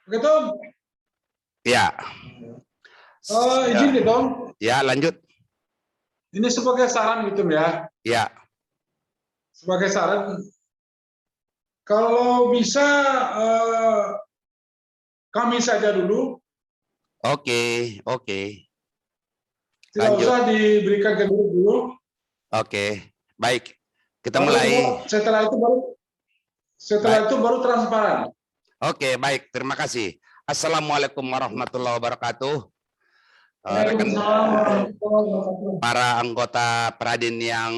Oke, Tom. Ya. Izin deh, Tom. Ya, lanjut. Ini sebagai saran gitu ya. Ya. Sebagai saran, kalau bisa kami saja dulu. Oke. Tidak Lanjut. usah diberikan ke dulu. Oke, baik. Kita mulai. Setelah itu baru transparan. Oke, baik. Terima kasih. Assalamualaikum warahmatullahi wabarakatuh. Rekan para anggota Pradin yang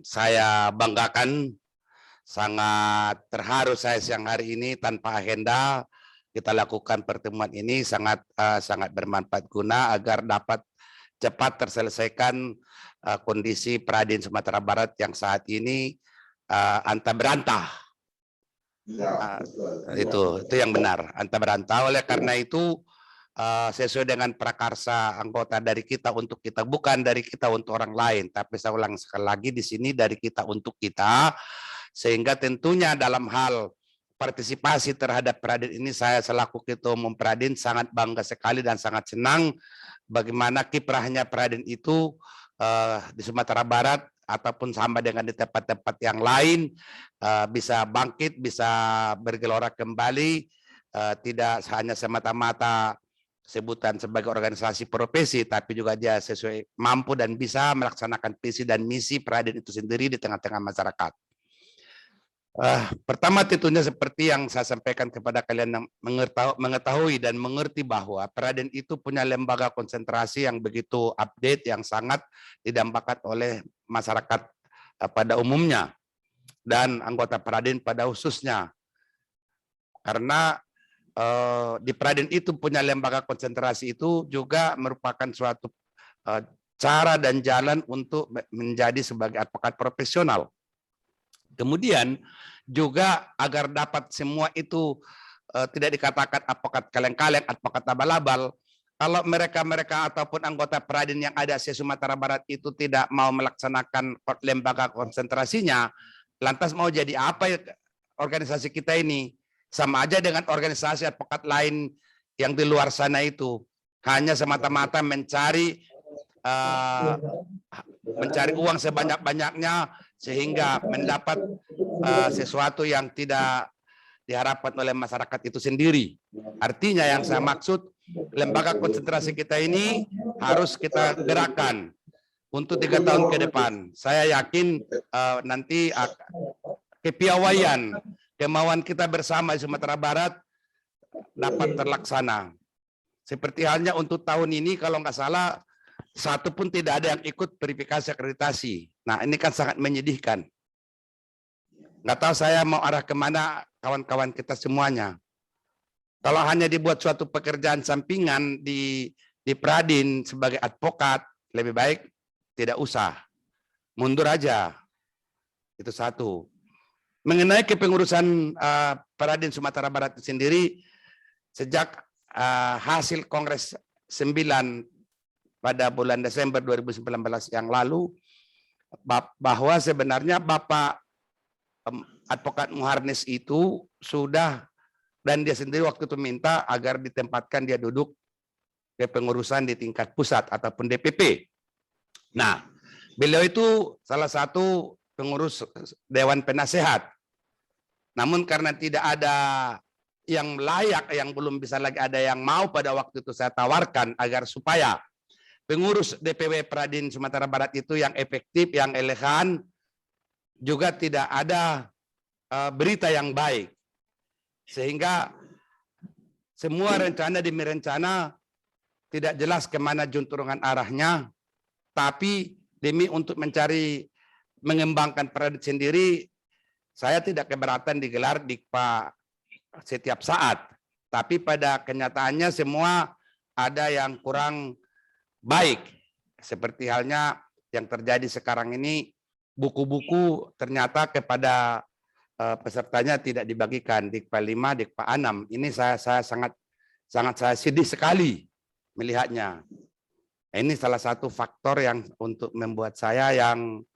saya banggakan, sangat terharu saya siang hari ini tanpa agenda kita lakukan pertemuan ini sangat bermanfaat guna agar dapat cepat terselesaikan kondisi Pradin Sumatera Barat yang saat ini antah berantah. Itu yang benar, antah berantah. Oleh karena itu sesuai dengan prakarsa anggota dari kita untuk kita, bukan dari kita untuk orang lain, tapi saya ulang sekali lagi di sini dari kita untuk kita, sehingga tentunya dalam hal partisipasi terhadap Pradin ini saya selaku Ketua Umum Pradin sangat bangga sekali dan sangat senang bagaimana kiprahnya Pradin itu di Sumatera Barat ataupun sama dengan di tempat-tempat yang lain bisa bangkit, bisa bergelora kembali, tidak hanya semata-mata sebutan sebagai organisasi profesi, tapi juga dia sesuai mampu dan bisa melaksanakan visi dan misi Pradin itu sendiri di tengah-tengah masyarakat. Pertama tentunya seperti yang saya sampaikan kepada kalian yang mengetahui dan mengerti bahwa Pradin itu punya lembaga konsentrasi yang begitu update, yang sangat didambakan oleh masyarakat pada umumnya dan anggota Pradin pada khususnya. Karena di Pradin itu punya lembaga konsentrasi itu juga merupakan suatu cara dan jalan untuk menjadi sebagai advokat profesional. Kemudian juga agar dapat semua itu tidak dikatakan advokat kaleng-kaleng, advokat abal-abal. Kalau mereka ataupun anggota Pradin yang ada di Sumatera Barat itu tidak mau melaksanakan lembaga konsentrasinya, lantas mau jadi apa ya organisasi kita ini? Sama aja dengan organisasi advokat lain yang di luar sana itu. Hanya semata-mata mencari uang sebanyak-banyaknya sehingga mendapat sesuatu yang tidak diharapkan oleh masyarakat itu sendiri. Artinya yang saya maksud, lembaga konsentrasi kita ini harus kita gerakkan untuk 3 tahun ke depan. Saya yakin nanti kepiawaian, kemauan kita bersama di Sumatera Barat dapat terlaksana. Seperti halnya untuk tahun ini kalau nggak salah, satu pun tidak ada yang ikut verifikasi akreditasi. Nah ini kan sangat menyedihkan. Nggak tahu saya mau arah kemana kawan-kawan kita semuanya. Kalau hanya dibuat suatu pekerjaan sampingan di Pradin sebagai advokat, lebih baik tidak usah. Mundur aja. Itu satu. Mengenai kepengurusan Pradin Sumatera Barat sendiri, sejak hasil Kongres 9 pada bulan Desember 2019 yang lalu, bahwa sebenarnya Bapak Advokat Muharnis itu sudah, dan dia sendiri waktu itu minta agar ditempatkan dia duduk kepengurusan di tingkat pusat ataupun DPP. Nah, beliau itu salah satu pengurus Dewan Penasehat. Namun karena tidak ada yang layak, yang belum bisa lagi ada yang mau, pada waktu itu saya tawarkan agar supaya pengurus DPW Pradin Sumatera Barat itu yang efektif, yang elegan, juga tidak ada berita yang baik. Sehingga semua rencana demi rencana tidak jelas kemana junturungan arahnya, tapi demi untuk mencari mengembangkan Pradin sendiri, saya tidak keberatan digelar Dikpa setiap saat. Tapi pada kenyataannya semua ada yang kurang baik. Seperti halnya yang terjadi sekarang ini, buku-buku ternyata kepada pesertanya tidak dibagikan, Dikpa 5, Dikpa 6. Ini saya sangat saya sedih sekali melihatnya. Ini salah satu faktor yang untuk membuat saya yang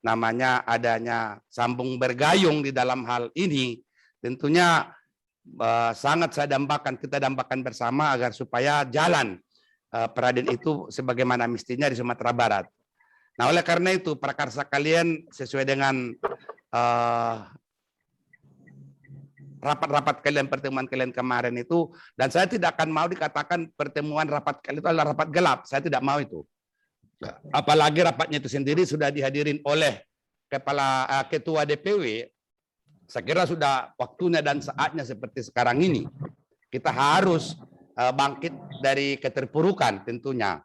namanya adanya sambung bergayung di dalam hal ini, tentunya sangat saya dambakan, kita dambakan bersama agar supaya jalan Peradin itu sebagaimana mestinya di Sumatera Barat. Nah, oleh karena itu prakarsa kalian sesuai dengan rapat-rapat kalian, pertemuan kalian kemarin itu, dan saya tidak akan mau dikatakan pertemuan rapat kalian itu adalah rapat gelap. Saya tidak mau itu. Apalagi rapatnya itu sendiri sudah dihadirin oleh ketua DPW. Saya kira sudah waktunya dan saatnya seperti sekarang ini. Kita harus bangkit dari keterpurukan tentunya.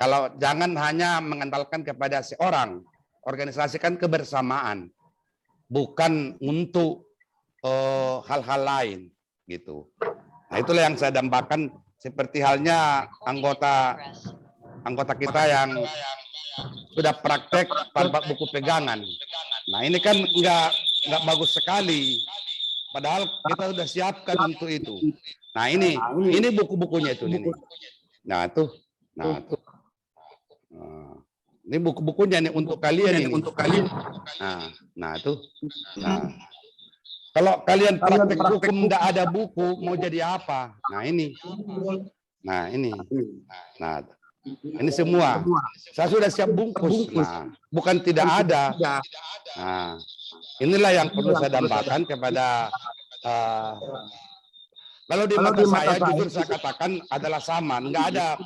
Kalau jangan hanya mengandalkan kepada seorang, organisasikan kebersamaan, bukan untuk hal-hal lain gitu. Nah, itulah yang saya dambakan, seperti halnya anggota kita yang sudah praktek tanpa buku pegangan. Nah, ini kan nggak bagus sekali. Padahal kita sudah siapkan untuk itu. Nah, ini buku-bukunya itu ini. Nah, tuh. Nah, tuh. Ini buku-bukunya nih untuk kalian ini. Nah, tuh. Nah. Kalau kalian praktek hukum tidak ada buku, mau jadi apa? Nah, ini. Nah, ini. Nah, ini semua. Saya sudah siap bungkus. Nah, bukan tidak ada. Nah, inilah yang perlu saya dambakan kepada kalau di mata saya, jujur saya katakan adalah sama. Enggak ada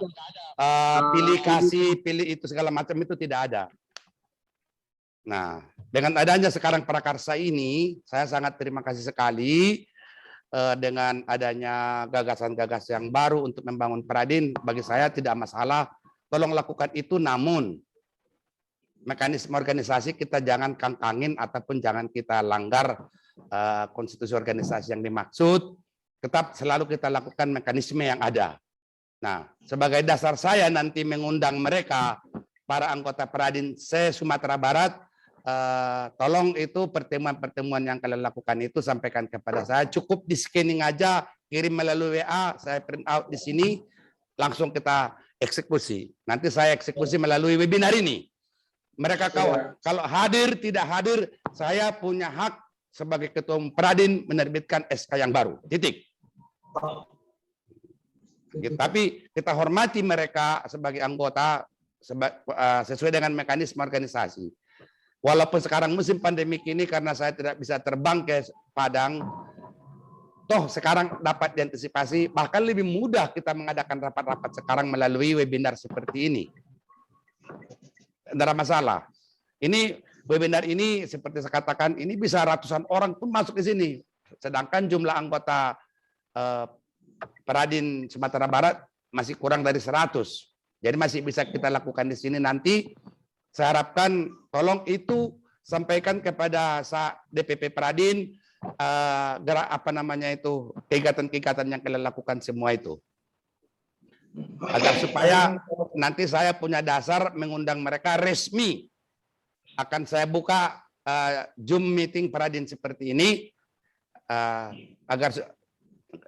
pilih kasih, pilih itu segala macam, itu tidak ada. Nah, dengan adanya sekarang prakarsa ini, saya sangat terima kasih sekali dengan adanya gagasan-gagasan yang baru untuk membangun Peradin. Bagi saya tidak masalah, tolong lakukan itu, namun mekanisme organisasi kita jangan kangkangin ataupun jangan kita langgar konstitusi organisasi yang dimaksud. Tetap selalu kita lakukan mekanisme yang ada. Nah, sebagai dasar saya nanti mengundang mereka, para anggota Peradin se-Sumatera Barat, tolong itu pertemuan-pertemuan yang kalian lakukan itu sampaikan kepada saya. Cukup di scanning aja, kirim melalui WA, saya print out di sini, langsung kita eksekusi. Nanti saya eksekusi melalui webinar ini. Mereka kalau hadir, tidak hadir, saya punya hak sebagai ketua Peradin menerbitkan SK yang baru. Titik. Tapi kita hormati mereka sebagai anggota sesuai dengan mekanisme organisasi. Walaupun sekarang musim pandemik ini karena saya tidak bisa terbang ke Padang, toh sekarang dapat diantisipasi, bahkan lebih mudah kita mengadakan rapat-rapat sekarang melalui webinar seperti ini. Tidak ada masalah. Ini webinar ini seperti saya katakan, ini bisa ratusan orang pun masuk di sini. Sedangkan jumlah anggota Peradin Sumatera Barat masih kurang dari 100. Jadi masih bisa kita lakukan di sini nanti. Saya harapkan tolong itu sampaikan kepada DPP Peradin gerak kegiatan-kegiatan yang kalian lakukan semua itu. Agar supaya nanti saya punya dasar mengundang mereka resmi. Akan saya buka Zoom meeting Peradin seperti ini agar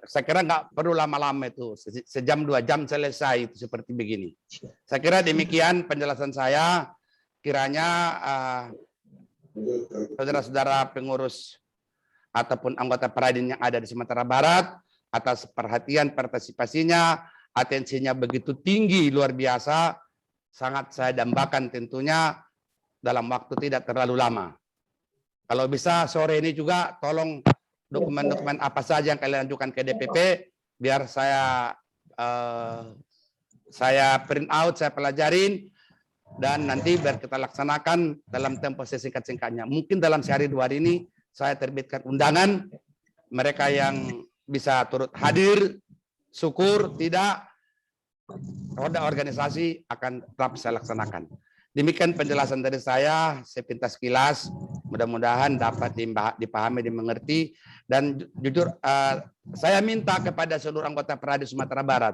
saya kira nggak perlu lama-lama itu, sejam 2 jam selesai itu seperti begini. Saya kira demikian penjelasan saya. Kiranya saudara-saudara pengurus ataupun anggota Peradin yang ada di Sumatera Barat atas perhatian partisipasinya, atensinya begitu tinggi, luar biasa, sangat saya dambakan tentunya dalam waktu tidak terlalu lama. Kalau bisa sore ini juga tolong dokumen-dokumen apa saja yang kalian ajukan ke DPP, biar saya print out, saya pelajarin, dan nanti biar kita laksanakan dalam tempo sesingkat-singkatnya. Mungkin dalam sehari 2 hari ini saya terbitkan undangan, mereka yang bisa turut hadir, syukur, tidak, roda organisasi akan tetap saya laksanakan. Demikian penjelasan dari saya, sepintas kilas, mudah-mudahan dapat dipahami, dimengerti, dan jujur saya minta kepada seluruh anggota Peradin Sumatera Barat,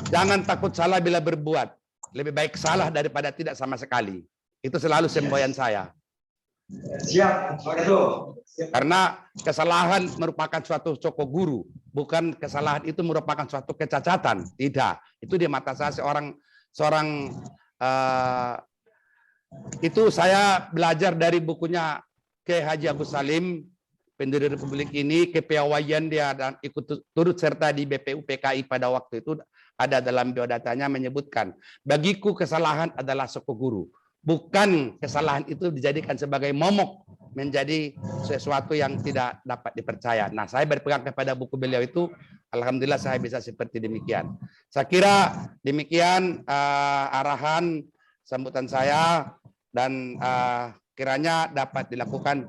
jangan takut salah bila berbuat. Lebih baik salah daripada tidak sama sekali. Itu selalu semboyan saya. Siap, Karena kesalahan merupakan suatu coko guru, bukan kesalahan itu merupakan suatu kecacatan. Tidak. Itu di mata saya seorang itu saya belajar dari bukunya Kiai Haji Agus Salim, pendiri Republik ini, kepiawaian dia dan ikut turut serta di BPUPKI pada waktu itu ada dalam biodatanya menyebutkan, bagiku kesalahan adalah soko guru. Bukan kesalahan itu dijadikan sebagai momok menjadi sesuatu yang tidak dapat dipercaya. Nah, saya berpegang kepada buku beliau itu, alhamdulillah saya bisa seperti demikian. Saya kira demikian arahan sambutan saya dan kiranya dapat dilakukan